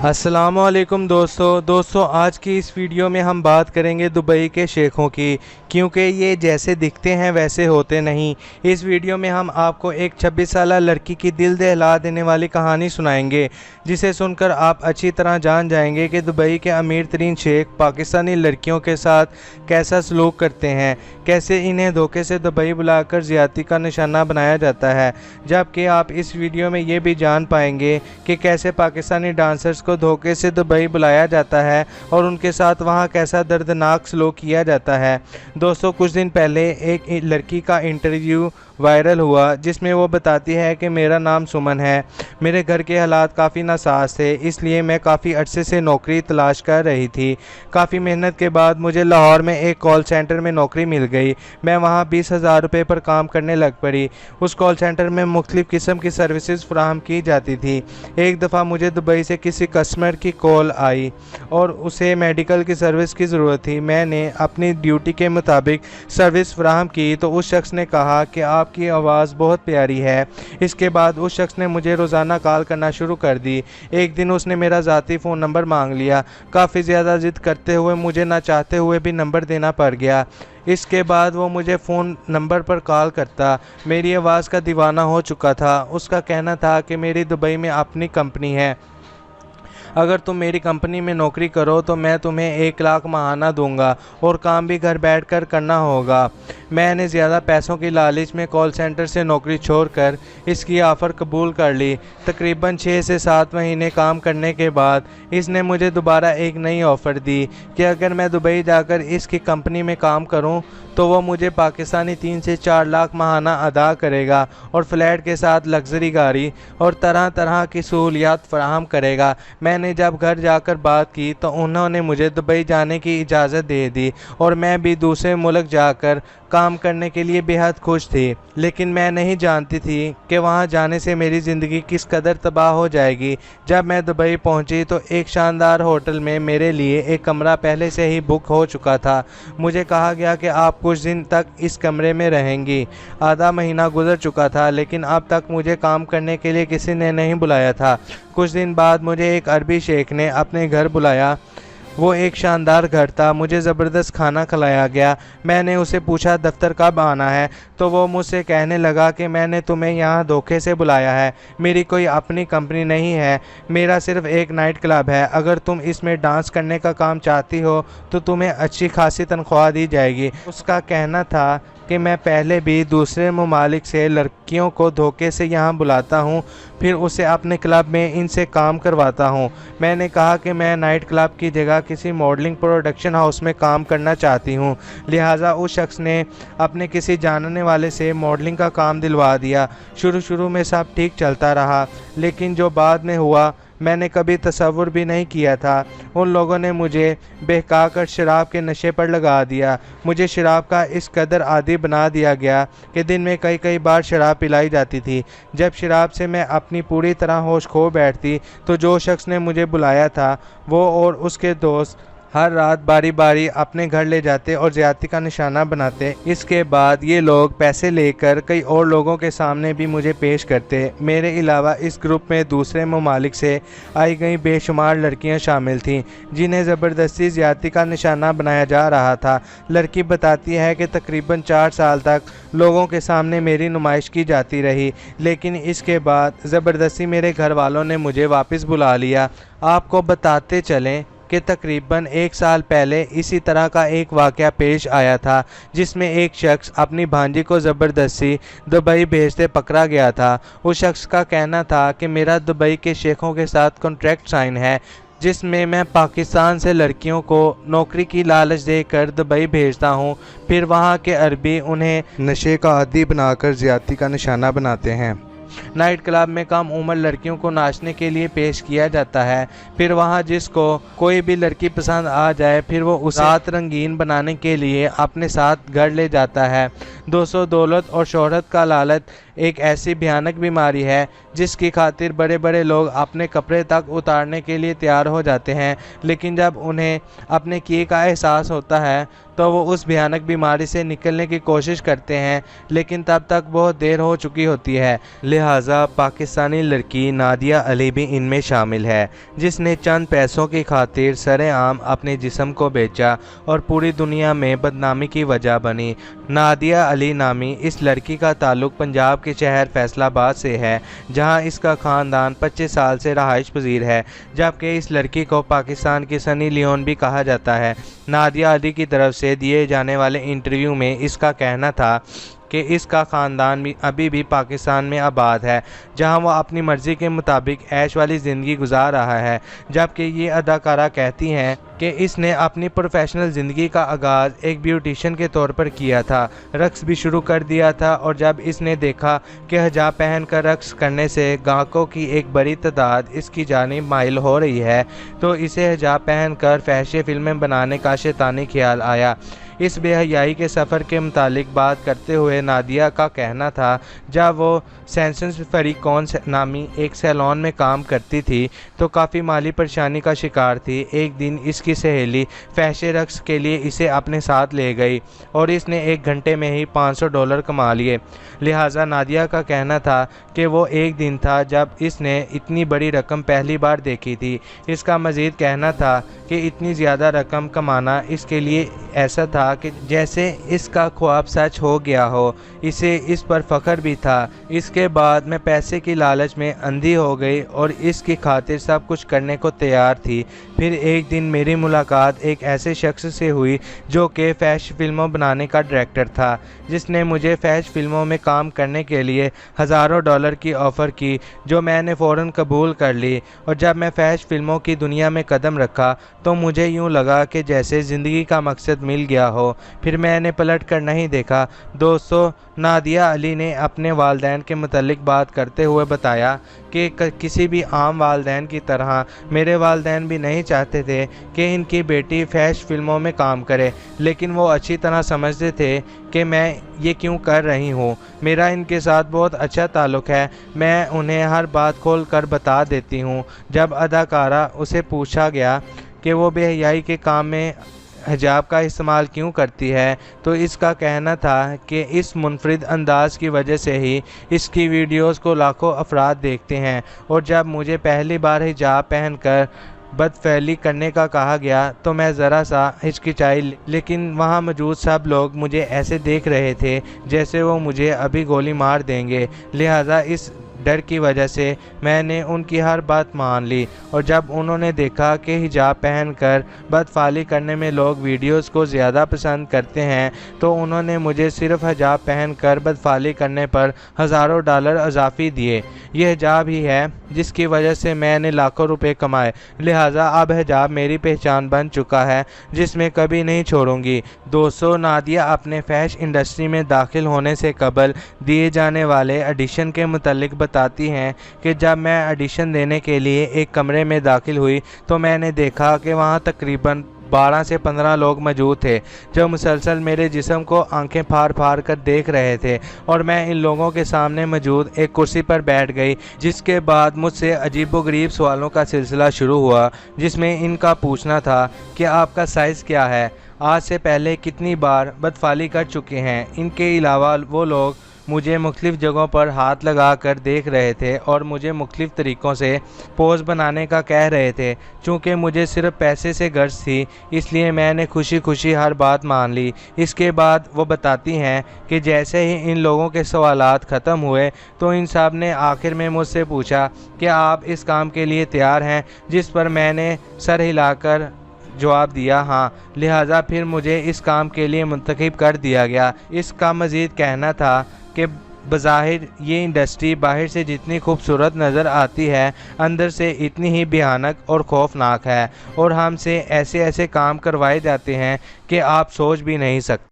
अस्सलाम वालेकुम दोस्तों आज की इस वीडियो में हम बात करेंगे दुबई के शेखों की, क्योंकि ये जैसे दिखते हैं वैसे होते नहीं। इस वीडियो में हम आपको एक 26 साला लड़की की दिल दहला देने वाली कहानी सुनाएंगे, जिसे सुनकर आप अच्छी तरह जान जाएंगे कि दुबई के अमीर तरीन शेख पाकिस्तानी लड़कियों के साथ कैसा सलूक करते हैं, कैसे इन्हें धोखे से दुबई बुलाकर ज़्यादती का निशाना बनाया जाता है। जबकि आप इस वीडियो में ये भी जान पाएंगे कि कैसे पाकिस्तानी डांसर्स को धोखे से दुबई बुलाया जाता है और उनके साथ वहां कैसा दर्दनाक सलूक किया जाता है। दोस्तों, कुछ दिन पहले एक लड़की का इंटरव्यू वायरल हुआ जिसमें वो बताती है कि मेरा नाम सुमन है, मेरे घर के हालात काफ़ी नासाज थे, इसलिए मैं काफ़ी अरसे से नौकरी तलाश कर रही थी। काफ़ी मेहनत के बाद मुझे लाहौर में एक कॉल सेंटर में नौकरी मिल गई। मैं वहाँ 20,000 रुपये पर काम करने लग पड़ी। उस कॉल सेंटर में मुख्तलिफ़ किस्म की सर्विसेज फराहम की जाती थी। एक दफ़ा मुझे दुबई से किसी कस्टमर की कॉल आई और उसे मेडिकल की सर्विस की ज़रूरत थी। मैंने अपनी ड्यूटी के मुताबिक सर्विस फराहम की तो उस शख्स ने कहा कि आपकी आवाज़ बहुत प्यारी है। इसके बाद उस शख्स ने मुझे रोज़ाना कॉल करना शुरू कर दी। एक दिन उसने मेरा ज़ाती फ़ोन नंबर मांग लिया। काफ़ी ज़्यादा ज़िद करते हुए मुझे ना चाहते हुए भी नंबर देना पड़ गया। इसके बाद वो मुझे फ़ोन नंबर पर कॉल करता। मेरी आवाज़ का दीवाना हो चुका था। उसका कहना था कि मेरी दुबई में अपनी कंपनी है, अगर तुम मेरी कंपनी में नौकरी करो तो मैं तुम्हें 1 लाख माहाना दूंगा और काम भी घर बैठकर करना होगा। मैंने ज़्यादा पैसों की लालच में कॉल सेंटर से नौकरी छोड़कर इसकी ऑफ़र कबूल कर ली। तकरीबन 6 से 7 महीने काम करने के बाद इसने मुझे दोबारा एक नई ऑफ़र दी कि अगर मैं दुबई जाकर इसकी कंपनी में काम करूं तो वो मुझे पाकिस्तानी 3 से 4 लाख माहाना अदा करेगा और फ्लैट के साथ लग्जरी गाड़ी और तरह तरह की सहूलियात फराहम करेगा। मैंने जब घर जाकर बात की तो उन्होंने मुझे दुबई जाने की इजाज़त दे दी और मैं भी दूसरे मुल्क जाकर काम करने के लिए बेहद खुश थी। लेकिन मैं नहीं जानती थी कि वहां जाने से मेरी ज़िंदगी किस कदर तबाह हो जाएगी। जब मैं दुबई पहुंची तो एक शानदार होटल में मेरे लिए एक कमरा पहले से ही बुक हो चुका था। मुझे कहा गया कि आप कुछ दिन तक इस कमरे में रहेंगी। आधा महीना गुजर चुका था लेकिन अब तक मुझे काम करने के लिए किसी ने नहीं बुलाया था। कुछ दिन बाद मुझे एक अरबी शेख ने अपने घर बुलाया। वो एक शानदार घर था। मुझे ज़बरदस्त खाना खिलाया गया। मैंने उसे पूछा दफ्तर कब आना है तो वो मुझसे कहने लगा कि मैंने तुम्हें यहाँ धोखे से बुलाया है, मेरी कोई अपनी कंपनी नहीं है, मेरा सिर्फ एक नाइट क्लब है। अगर तुम इसमें डांस करने का काम चाहती हो तो तुम्हें अच्छी खासी तनख्वाह दी जाएगी। उसका कहना था कि मैं पहले भी दूसरे ममालिक से लड़कियों को धोखे से यहाँ बुलाता हूँ, फिर उसे अपने क्लब में इनसे काम करवाता हूँ। मैंने कहा कि मैं नाइट क्लब की जगह किसी मॉडलिंग प्रोडक्शन हाउस में काम करना चाहती हूँ। लिहाजा उस शख्स ने अपने किसी जानने वाले से मॉडलिंग का काम दिलवा दिया। शुरू में सब ठीक चलता रहा, लेकिन जो बाद में हुआ मैंने कभी तसव्वुर भी नहीं किया था। उन लोगों ने मुझे बहकाकर शराब के नशे पर लगा दिया। मुझे शराब का इस कदर आदी बना दिया गया कि दिन में कई बार शराब पिलाई जाती थी। जब शराब से मैं अपनी पूरी तरह होश खो बैठती तो जो शख्स ने मुझे बुलाया था वो और उसके दोस्त हर रात बारी बारी अपने घर ले जाते और ज़्यादती का निशाना बनाते। इसके बाद ये लोग पैसे लेकर कई और लोगों के सामने भी मुझे पेश करते। मेरे अलावा इस ग्रुप में दूसरे ममालिक से आई गई बेशुमार लड़कियां शामिल थीं जिन्हें ज़बरदस्ती ज़्यादती का निशाना बनाया जा रहा था। लड़की बताती है कि तकरीबन 4 साल तक लोगों के सामने मेरी नुमाइश की जाती रही, लेकिन इसके बाद ज़बरदस्ती मेरे घर वालों ने मुझे वापस बुला लिया। आपको बताते चलें कि तकरीबन 1 साल पहले इसी तरह का एक वाक़या पेश आया था जिसमें एक शख्स अपनी भांजी को ज़बरदस्ती दुबई भेजते पकड़ा गया था। उस शख्स का कहना था कि मेरा दुबई के शेखों के साथ कॉन्ट्रैक्ट साइन है जिसमें मैं पाकिस्तान से लड़कियों को नौकरी की लालच देकर दुबई भेजता हूं, फिर वहां के अरबी उन्हें नशे का आदी बनाकर ज़्यादती का निशाना बनाते हैं। नाइट क्लब में कम उम्र लड़कियों को नाचने के लिए पेश किया जाता है, फिर वहां जिसको कोई भी लड़की पसंद आ जाए फिर वो उसे रात रंगीन बनाने के लिए अपने साथ घर ले जाता है। दोस्तों, दौलत और शोहरत का लालच एक ऐसी भयानक बीमारी है जिसकी खातिर बड़े बड़े लोग अपने कपड़े तक उतारने के लिए तैयार हो जाते हैं, लेकिन जब उन्हें अपने किए का एहसास होता है तो वो उस भयानक बीमारी से निकलने की कोशिश करते हैं, लेकिन तब तक बहुत देर हो चुकी होती है। लिहाजा पाकिस्तानी लड़की नादिया अली भी इनमें शामिल है, जिसने चंद पैसों की खातिर सरेआम अपने जिस्म को बेचा और पूरी दुनिया में बदनामी की वजह बनी। नादिया अली नामी इस लड़की का ताल्लुक पंजाब के शहर फैसलाबाद से है, जहां इसका ख़ानदान 25 साल से रहाइश पजीर है, जबकि इस लड़की को पाकिस्तान की सनी लियोन भी कहा जाता है। नादिया अली की तरफ से दिए जाने वाले इंटरव्यू में इसका कहना था कि इसका ख़ानदान भी अभी भी पाकिस्तान में आबाद है, जहां वो अपनी मर्ज़ी के मुताबिक ऐश वाली ज़िंदगी गुजार रहा है। जबकि ये अदाकारा कहती हैं कि इसने अपनी प्रोफेशनल ज़िंदगी का आगाज़ एक ब्यूटिशियन के तौर पर किया था, रक्स भी शुरू कर दिया था, और जब इसने देखा कि हिजाब पहनकर रक्स करने से ग्राहकों की एक बड़ी तादाद इसकी जानिब माइल हो रही है, तो इसे हिजाब पहनकर फहशी फिल्में बनाने का शैतानी ख्याल आया। इस बेहयाई के सफ़र के मुतालिक बात करते हुए नादिया का कहना था, जब वो सेंसेस फरीकॉन नामी एक सैलून में काम करती थी तो काफ़ी माली परेशानी का शिकार थी। एक दिन इसकी सहेली फैशन रक्स के लिए इसे अपने साथ ले गई और इसने 1 घंटे में ही $500 कमा लिए। लिहाजा नादिया का कहना था कि वो एक दिन था जब इसने इतनी बड़ी रकम पहली बार देखी थी। इसका मज़ीद कहना था कि इतनी ज़्यादा रकम कमाना इसके लिए ऐसा था कि जैसे इसका ख्वाब सच हो गया हो। इसे इस पर फ़ख्र भी था। इसके बाद मैं पैसे की लालच में अंधी हो गई और इसकी खातिर सब कुछ करने को तैयार थी। फिर एक दिन मेरी मुलाकात एक ऐसे शख्स से हुई जो कि फैशन फिल्मों बनाने का डायरेक्टर था, जिसने मुझे फैशन फिल्मों में काम करने के लिए हज़ारों डॉलर की ऑफ़र की, जो मैंने फ़ौरन कबूल कर ली। और जब मैं फैशन फिल्मों की दुनिया में कदम रखा तो मुझे यूँ लगा कि जैसे ज़िंदगी का मकसद मिल गया हो। फिर मैंने पलट कर नहीं देखा। दोस्तों, नादिया अली ने अपने वालिदैन के मुतालिक बात करते हुए बताया कि किसी भी आम वालिदैन की तरह मेरे वालिदैन भी नहीं चाहते थे कि इनकी बेटी फैशन फिल्मों में काम करे, लेकिन वो अच्छी तरह समझते थे कि मैं ये क्यों कर रही हूँ। मेरा इनके साथ बहुत अच्छा ताल्लुक़ है, मैं उन्हें हर बात खोल कर बता देती हूँ। जब अदाकारा उसे पूछा गया कि वो बेहयाई के काम में हिजाब का इस्तेमाल क्यों करती है, तो इसका कहना था कि इस मुनफरिद अंदाज की वजह से ही इसकी वीडियोस को लाखों अफराद देखते हैं। और जब मुझे पहली बार हिजाब पहनकर बदफैली करने का कहा गया तो मैं ज़रा सा हिचकिचाई, लेकिन वहाँ मौजूद सब लोग मुझे ऐसे देख रहे थे जैसे वो मुझे अभी गोली मार देंगे। लिहाजा इस डर की वजह से मैंने उनकी हर बात मान ली। और जब उन्होंने देखा कि हिजाब पहनकर बदफाली करने में लोग वीडियोस को ज़्यादा पसंद करते हैं, तो उन्होंने मुझे सिर्फ हिजाब पहनकर बदफाली करने पर हज़ारों डॉलर इजाफ़ी दिए। यह हिजाब ही है जिसकी वजह से मैंने लाखों रुपए कमाए। लिहाजा अब हिजाब मेरी पहचान बन चुका है, जिसमें कभी नहीं छोड़ूंगी। दोस्तों, नादिया अपने फैशन इंडस्ट्री में दाखिल होने से कबल दिए जाने वाले ऑडिशन के मुतालिक बताती हैं कि जब मैं ऑडिशन देने के लिए एक कमरे में दाखिल हुई तो मैंने देखा कि वहां तकरीबन 12 से 15 लोग मौजूद थे, जो मुसलसल मेरे जिस्म को आंखें फाड़ फाड़ कर देख रहे थे। और मैं इन लोगों के सामने मौजूद एक कुर्सी पर बैठ गई, जिसके बाद मुझसे अजीबोगरीब सवालों का सिलसिला शुरू हुआ, जिसमें इनका पूछना था कि आपका साइज़ क्या है, आज से पहले कितनी बार बदफाली कर चुके हैं। इनके अलावा वो लोग मुझे मुख्तलिफ़ जगहों पर हाथ लगा कर देख रहे थे और मुझे मुख्तलिफ़ तरीक़ों से पोज़ बनाने का कह रहे थे। चूँकि मुझे सिर्फ पैसे से गर्ज थी, इसलिए मैंने खुशी खुशी हर बात मान ली। इसके बाद वो बताती हैं कि जैसे ही इन लोगों के सवालात ख़त्म हुए तो इन सब ने आखिर में मुझसे पूछा कि आप इस काम के लिए तैयार हैं, जिस पर मैंने सर हिलाकर जवाब दिया हाँ। लिहाजा फिर मुझे इस काम के लिए मुंतखब कर दिया गया। इसका मज़ीद कहना था कि बज़ाहिर ये इंडस्ट्री बाहर से जितनी खूबसूरत नज़र आती है, अंदर से इतनी ही भयानक और खौफनाक है, और हमसे ऐसे ऐसे काम करवाए जाते हैं कि आप सोच भी नहीं सकते।